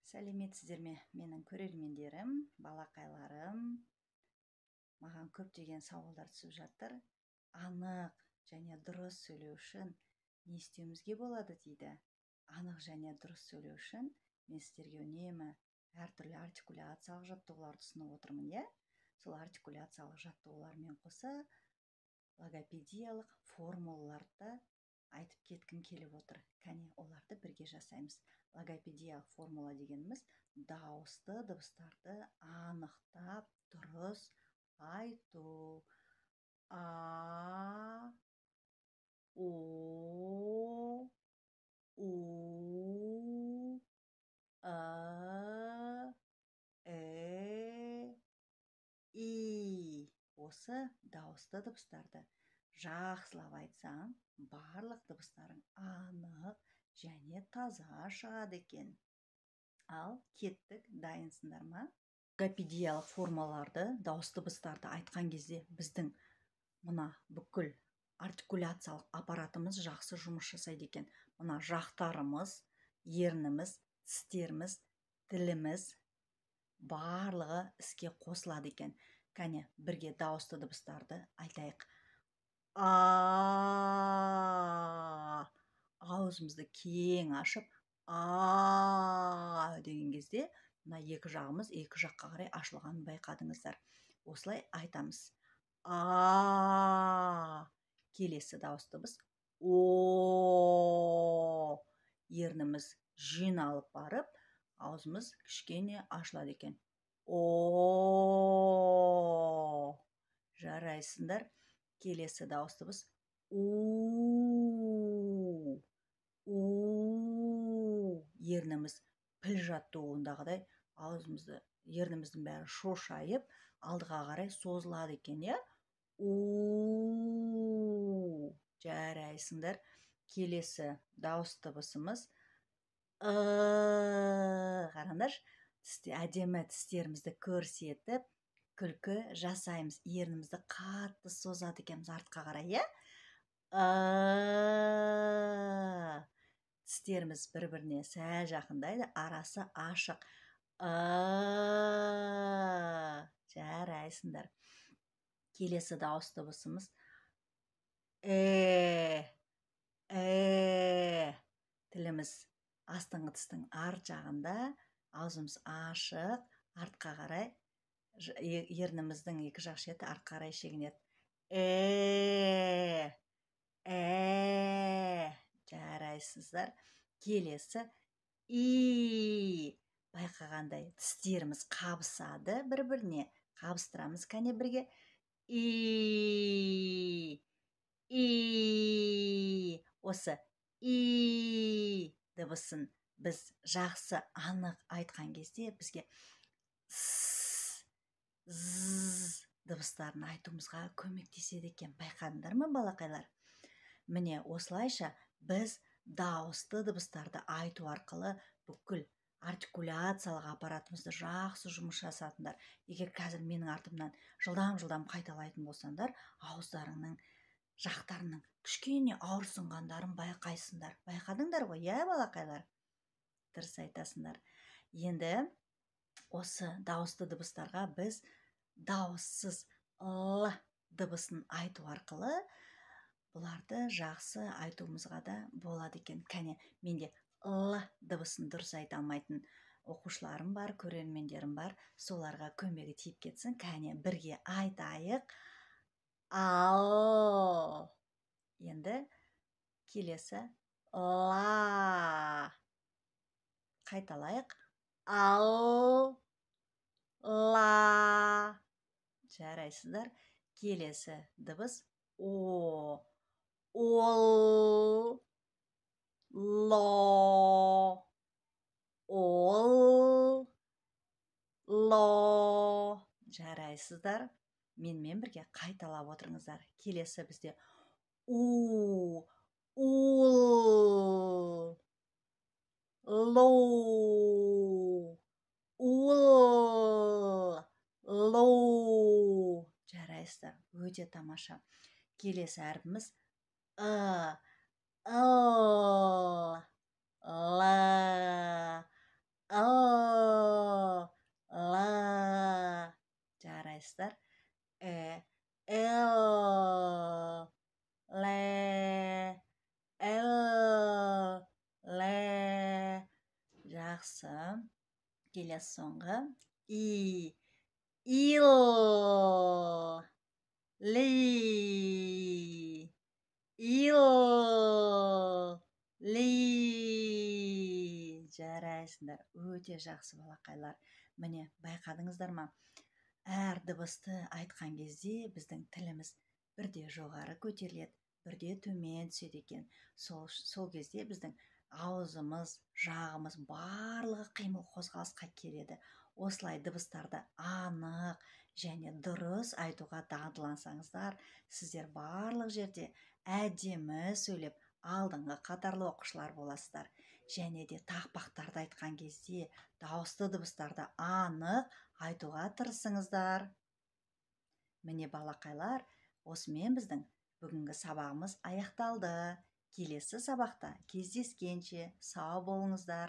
Сәлеметсіздер ме, менің көрермендерім, балақайларым. Маған көптеген сауалдар түсіп жатыр. Анық және дұрыс сөйлеу үшін не істеуімізге болады дейді. Анық және дұрыс сөйлеу үшін мен сіздерге үнемі әртүрлі артикуляциялық жаттығуларды ұсынып отырмын, иә? Сол артикуляциялық жаттығулармен қоса логопедиялық формулаларды айтып кеткім келіп отыр. Кәне, оларды бірге жасаймыз. Логопедиялық формула дегеніміз дауысты дыбыстарды анықтап дұрыс айту. А, О, У, А, И. Осы дауысты дыбыстарды жақсылап айтсаң, барлық дыбыстарың анық және таза шығады екен. Ал кеттік, дайынсыңдар ма? Логопедиялық формаларды, дауысты дыбыстарды айтқан кезде біздің мына бүкіл артикуляциялық аппаратымыз жақсы жұмыс жасайды екен. Мына жақтарымыз, ерніміз, тістеріміз, тіліміз барлығы іске қосылады екен. Кәне, бірге дауысты дыбыстарды айтайық. А, аузымызды кең ашып, а деген кезде мына екі жағымыз екі жаққа қарай ашылғанын байқадыңыздар. Осылай айтамыз. А. Келесі дауысты дыбыс о. Ерніміз жиналып барып, аузымыз кішкене ашылады екен. О. Жарайсыңдар. Келесі дауысты дыбыс у. Ерніміз піл жаттығуындағыдай аузымызды, ерніміздің бәрі шошайып, алдыға қарай созылады екен, иә? У. Жарайсыңдар. Келесі дауысты дыбысымыз қараңдаршы, әдемі тістерімізді көрсетіп, күлкі жасаймыз. Ернімізді қатты созады екенбіз артқа қарай, иә? Тістеріміз бір-біріне сәл жақындайды, арасы ашық. Жарайсыңдар. Келесі дауысты дыбысымыз тіліміз астыңғы тістің арт жағында, аузымыз ашық, артқа қарай, ерніміздің екі жақ шеті артқа қарай шегінеді. Жарайсыздар. Келесі и. Байқағандай тістеріміз қабысады бір-біріне. Қабыстырамыз, кәне бірге. И. Осы и дыбысын біз жақсы анық айтқан кезде бізге з дыбыстарын айтуымызға көмектеседі екен. Байқадыңдар ма, балақайлар? Міне осылайша біз дауысты дыбыстарды айту арқылы бүкіл артикуляциялық аппаратымызды жақсы жұмыс жасатындар. Егер қазір менің артымнан жылдам қайталайтын болсаңдар, ауыздарыңның жақтарының кішкене ауырсынғандарын байқайсыңдар. Байқадыңдар ғой, иә, балақайлар? Дұрыс айтасыңдар. Енді осы дауысты дыбыстарға біз дауыссыз л дыбысын айту арқылы бұларды жақсы айтуымызға да болады екен. Кәне, менде л дыбысын дұрыс айта алмайтын оқушыларым бар, көрермендерім бар. Соларға көмегі тиіп кетсін. Кәне, бірге айтайық. Ал. Енді келесі ла. Қайталайық. Ал. Ла. Жарайсыздар. Келесі дыбыс о. Ол. Ло. Ол. Ло. Жарайсыздар. Менімен бірге қайталап отырыңыздар. Келесі бізде у. Ул. Ло. Ул. Ло. Жарайсыздар. Өте тамаша. Келесі әрпіміз ы. Ыл. Лы. Ыл. айтыңыздар. Л, лә, лә. Жақсы. Келесі соңғы. Ил, ли, ил, ли. Жарайсыңдар. Өте жақсы балақайлар. Міне, байқадыңыздар ма? Әр дыбысты айтқан кезде біздің тіліміз бірде жоғары көтеріледі, бірде төмен түседі екен. Сол кезде біздің аузымыз, жағымыз барлығы қимыл қозғалысқа келеді. Осылай дыбыстарды анық және дұрыс айтуға дағдылансаңыздар, сіздер барлық жерде әдемі сөйлеп, алдыңғы қатарлы оқушылар боласыздар. Және де тақпақтарды айтқан кезде дауысты дыбыстарды анық айтуға тырысыңыздар. Міне балақайлар, осымен біздің бүгінгі сабағымыз аяқталды. Келесі сабақта кездескенше сау болыңыздар.